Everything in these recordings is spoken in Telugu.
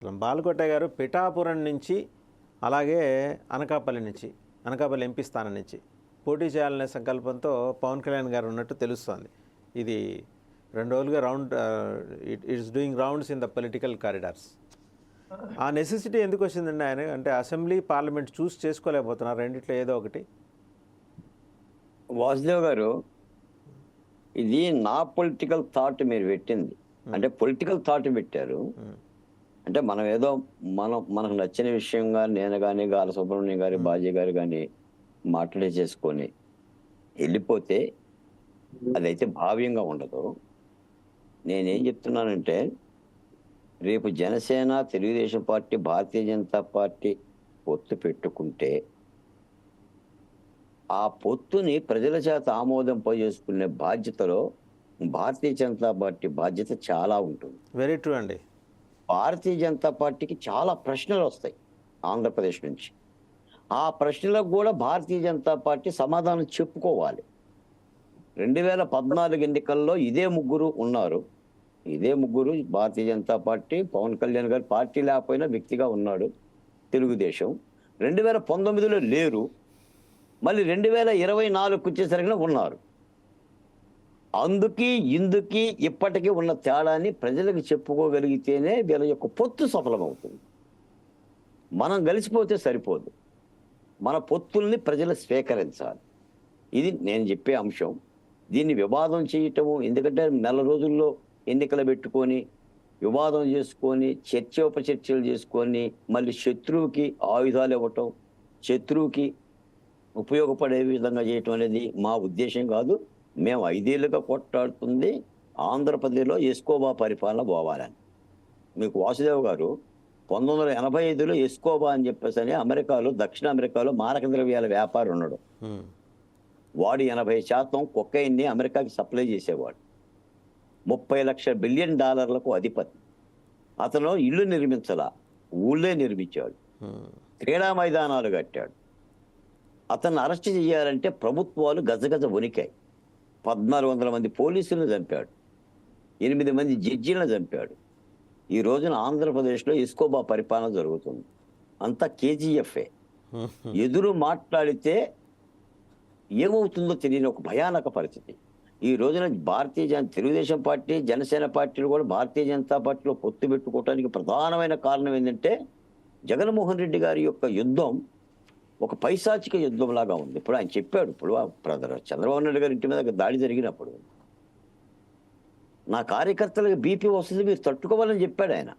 బాలకోట గారు పిఠాపురం నుంచి అలాగే అనకాపల్లి ఎంపీ స్థానం నుంచి పోటీ చేయాలనే సంకల్పంతో పవన్ కళ్యాణ్ గారు ఉన్నట్టు తెలుస్తోంది. ఇది 2 రోజులుగా it's doing rounds in the political corridors. ఆ నెసెసిటీ ఎందుకు వచ్చిందండి ఆయన? అంటే అసెంబ్లీ పార్లమెంట్ చూస్ చేసుకోలేకపోతున్నారు, రెండిట్లో ఏదో ఒకటి. వాసుదేవ్ గారు, ఇది నా పొలిటికల్ థాట్ మీరు పెట్టింది. అంటే పొలిటికల్ థాట్ పెట్టారు. అంటే మనం ఏదో మనకు నచ్చిన విషయంగా నేను కానీ గాల సుబ్రహ్మణ్యం గారి బాజీ గారు కానీ మాట్లాడే చేసుకొని వెళ్ళిపోతే అదైతే భావ్యంగా ఉండదు. నేనేం చెప్తున్నానంటే, రేపు జనసేన, తెలుగుదేశం పార్టీ, భారతీయ జనతా పార్టీ పొత్తు పెట్టుకుంటే ఆ పొత్తుని ప్రజల చేత ఆమోదింపజేసుకునే బాధ్యతలో భారతీయ జనతా పార్టీ బాధ్యత చాలా ఉంటుంది. వెరీ ట్రూ అండి. భారతీయ జనతా పార్టీకి చాలా ప్రశ్నలు వస్తాయి ఆంధ్రప్రదేశ్ నుంచి. ఆ ప్రశ్నలకు కూడా భారతీయ జనతా పార్టీ సమాధానం చెప్పుకోవాలి. 2014 ఎన్నికల్లో ఇదే ముగ్గురు ఉన్నారు. ఇదే ముగ్గురు భారతీయ జనతా పార్టీ, పవన్ కళ్యాణ్ గారు పార్టీ లేకపోయినా వ్యక్తిగా ఉన్నాడు. తెలుగుదేశం 2019లో లేరు. మళ్ళీ 2024 వచ్చేసరికి ఉన్నారు. అందుకీ ఇందుకీ ఇప్పటికీ ఉన్న తేడాన్ని ప్రజలకు చెప్పుకోగలిగితేనే వీళ్ళ యొక్క పొత్తు సఫలమవుతుంది. మనం కలిసిపోతే సరిపోదు. మన పొత్తుల్ని ప్రజలు స్వీకరించాలి. ఇది నేను చెప్పే అంశం. దీన్ని వివాదం చేయటము, ఎందుకంటే నెల రోజుల్లో ఎన్నికలు పెట్టుకొని వివాదం చేసుకొని చర్చోపచర్చలు చేసుకొని మళ్ళీ శత్రువుకి ఆయుధాలు ఇవ్వటం, శత్రువుకి ఉపయోగపడే విధంగా చేయటం అనేది మా ఉద్దేశం కాదు. మేము 5 ఏళ్ళుగా కొట్లాడుతుంది ఆంధ్రప్రదేశ్లో ఎస్కోబా పరిపాలన పోవాలని. మీకు వాసుదేవ్ గారు 1985లో ఎస్కోబా అని చెప్పేసి అమెరికాలో, దక్షిణ అమెరికాలో మారక ద్రవ్యాల వ్యాపారం ఉన్నాడు. వాడు 80% కొకైన్ని అమెరికాకి సప్లై చేసేవాడు. $30 బిలియన్ అధిపతి. అతను ఇల్లు నిర్మించలా, ఊళ్ళే నిర్మించాడు. క్రీడా మైదానాలు కట్టాడు. అతన్ని అరెస్ట్ చేయాలంటే ప్రభుత్వాలు గజగజ వణికాయి. 1400 మంది పోలీసులను చంపాడు. 8 మంది జడ్జీలను చంపాడు. ఈ రోజున ఆంధ్రప్రదేశ్లో ఎస్కోబా పరిపాలన జరుగుతుంది. అంతా కేజీఎఫ్ఏ. ఎదురు మాట్లాడితే ఏమవుతుందో తెలియని ఒక భయానక పరిస్థితి. ఈ రోజున తెలుగుదేశం పార్టీ, జనసేన పార్టీలు కూడా భారతీయ జనతా పార్టీలో పొత్తు పెట్టుకోవడానికి ప్రధానమైన కారణం ఏంటంటే, జగన్మోహన్ రెడ్డి గారి యొక్క యుద్ధం ఒక పైశాచిక యుద్ధం లాగా ఉంది. ఇప్పుడు ఆయన చెప్పాడు, ఇప్పుడు చంద్రబాబు నాయుడు గారి ఇంటి మీద దాడి జరిగినప్పుడు నా కార్యకర్తలకు బీపీ వస్తుంది, మీరు తట్టుకోవాలని చెప్పాడు ఆయన.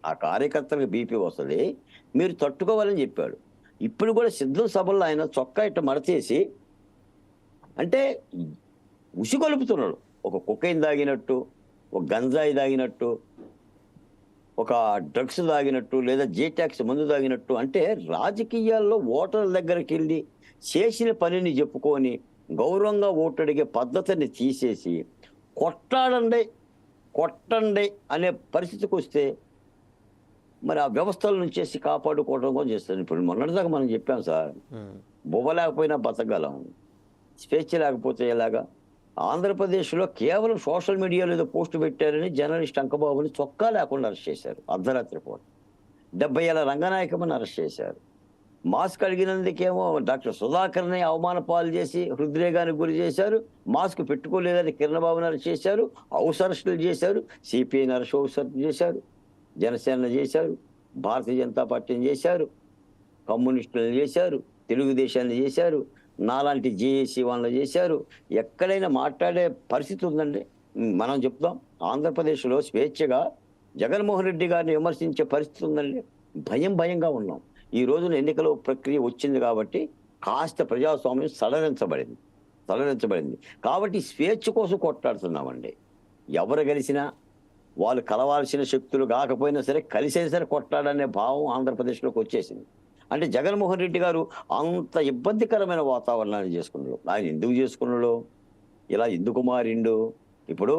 ఆ కార్యకర్తలకు బీపీ వస్తుంది, మీరు తట్టుకోవాలని చెప్పాడు. ఇప్పుడు కూడా సిద్ధం సభల్లో ఆయన చొక్కా ఇట్ట మడచేసి అంటే ఉసిగొలుపుతున్నాడు. ఒక కొకైన్ తాగినట్టు, ఒక గంజాయి తాగినట్టు, ఒక డ్రగ్స్ తాగినట్టు, లేదా జేటాక్స్ మందు తాగినట్టు. అంటే రాజకీయాల్లో ఓటర్ల దగ్గరికి వెళ్ళి చేసిన పనిని చెప్పుకొని గౌరవంగా ఓటు అడిగే పద్ధతిని తీసేసి కొట్టండి అనే పరిస్థితికి వస్తే మరి ఆ వ్యవస్థల నుంచి కాపాడుకోవడం కూడా చేస్తుంది. ఇప్పుడు మొన్నటిదాకా మనం చెప్పాం సార్, బొవ్వ లేకపోయినా బతకగలం, స్వేచ్ఛ లేకపోతే ఎలాగా? ఆంధ్రప్రదేశ్లో కేవలం సోషల్ మీడియాలో ఏదో పోస్టు పెట్టారని జర్నలిస్ట్ అంకబాబుని చొక్కా లేకుండా అరెస్ట్ చేశారు అర్ధరాత్రి పూట. 70 ఏళ్ల రంగనాయకమని అరెస్ట్ చేశారు. మాస్క్ అడిగినందుకేమో డాక్టర్ సుధాకర్ని అవమాన పాలు చేసి హృద్రేగానికి గురి చేశారు. మాస్క్ పెట్టుకోలేదని కిరణబాబుని అరెస్ట్ చేశారు. హౌస్ అరెస్టులు చేశారు. సిపిఐని హౌస్ అరెస్ట్ చేశారు. జనసేన చేశారు, భారతీయ జనతా పార్టీని చేశారు, కమ్యూనిస్టులను చేశారు, తెలుగుదేశాన్ని చేశారు, నాలాంటి జేఏసీ వాళ్ళని చేశారు. ఎక్కడైనా మాట్లాడే పరిస్థితి ఉందండి? మనం చెప్తాం, ఆంధ్రప్రదేశ్లో స్వేచ్ఛగా జగన్మోహన్ రెడ్డి గారిని విమర్శించే పరిస్థితి ఉందండి. భయంగా ఉన్నాం. ఈ రోజున ఎన్నికల ప్రక్రియ వచ్చింది కాబట్టి కాస్త ప్రజాస్వామ్యం సడలించబడింది కాబట్టి స్వేచ్ఛ కోసం కొట్లాడుతున్నామండి. ఎవరు కలిసినా వాళ్ళు కలవాల్సిన శక్తులు కాకపోయినా సరే కలిసైనా సరే కొట్లాడనే భావం ఆంధ్రప్రదేశ్లోకి వచ్చేసింది. అంటే జగన్మోహన్ రెడ్డి గారు అంత ఇబ్బందికరమైన వాతావరణాన్ని చేసుకున్నాడు. ఆయన ఎందుకు చేసుకున్నాడు, ఇలా ఎందుకు మారిండు? ఇప్పుడు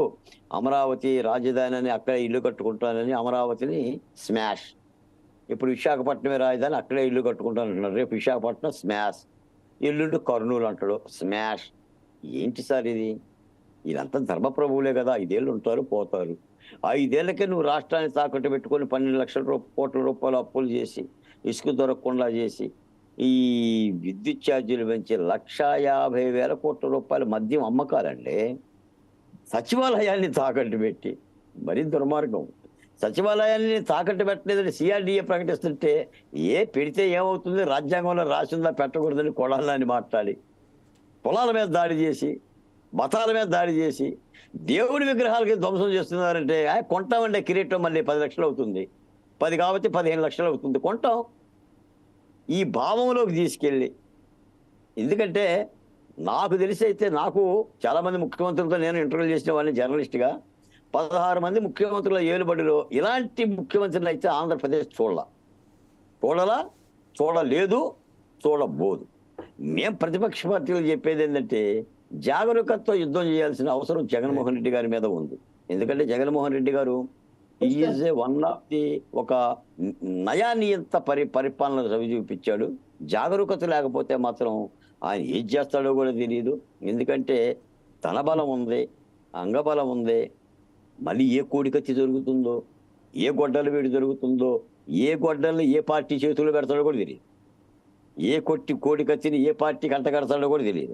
అమరావతి రాజధాని అని అక్కడే ఇల్లు కట్టుకుంటానని అమరావతిని స్మాష్, ఇప్పుడు విశాఖపట్నమే రాజధాని అక్కడే ఇల్లు కట్టుకుంటానంటున్నారు. రేపు విశాఖపట్నం స్మాష్, ఎల్లుండి కర్నూలు అంటాడు స్మాష్. ఏంటి సార్ ఇది? వీళ్ళంతా ధర్మప్రభువులే కదా, 5 ఏళ్ళు ఉంటారు పోతారు. 5 ఏళ్లకే నువ్వు రాష్ట్రాన్ని తాకట్టు పెట్టుకొని 12 లక్షల కోట్ల రూపాయలు అప్పులు చేసి, ఇసుక దొరకకుండా చేసి, ఈ విద్యుత్ ఛార్జీలు పెంచి 1,50,000 కోట్ల రూపాయల మద్యం అమ్మకాలండి. సచివాలయాన్ని తాకట్టు పెట్టి, మరీ దుర్మార్గం. సచివాలయాన్ని తాకట్టు పెట్టలేదని సిఆర్డీఏ ప్రకటిస్తుంటే, పెడితే ఏమవుతుంది, రాజ్యాంగంలో రాసిందా పెట్టకూడదని కొడాలని మాట్లాడి, కులాల మీద దాడి చేసి, మతాల మీద దాడి చేసి, దేవుడి విగ్రహాలకి ధ్వంసం చేస్తున్నారంటే, కొంటామంటే కిరీటం మళ్ళీ 10 లక్షలు అవుతుంది, 10 కాబట్టి 15 లక్షలు అవుతుంది, కొంటాం. ఈ భావంలోకి తీసుకెళ్ళి, ఎందుకంటే నాకు తెలిసి అయితే, నాకు చాలా మంది ముఖ్యమంత్రులతో నేను ఇంటర్వ్యూ చేసిన వాళ్ళని జర్నలిస్ట్గా, 16 మంది ముఖ్యమంత్రుల ఏలుబడిలో ఇలాంటి ముఖ్యమంత్రిని అయితే ఆంధ్రప్రదేశ్ చూడలేదు, చూడబోదు. మేం ప్రతిపక్ష పార్టీలు చెప్పేది ఏంటంటే, జాగరూకతతో యుద్ధం చేయాల్సిన అవసరం జగన్మోహన్ రెడ్డి గారి మీద ఉంది. ఎందుకంటే జగన్మోహన్ రెడ్డి గారు ఈజ్ వన్ ఆఫ్ ది ఒక నయానియంత పరిపాలన రవి చూపించాడు. జాగరూకత లేకపోతే మాత్రం ఆయన ఏం చేస్తాడో కూడా తెలియదు. ఎందుకంటే ధన బలం ఉంది, అంగబలం ఉంది, మళ్ళీ ఏ కోడికత్తి దొరుకుతుందో, ఏ గొడ్డల వేడి దొరుకుతుందో, ఏ గొడ్డల్ని ఏ పార్టీ చేతుల్లో పెడతాడో కూడా తెలియదు, ఏ కోడికత్తిని ఏ పార్టీకి అంటగడతాడో కూడా తెలియదు.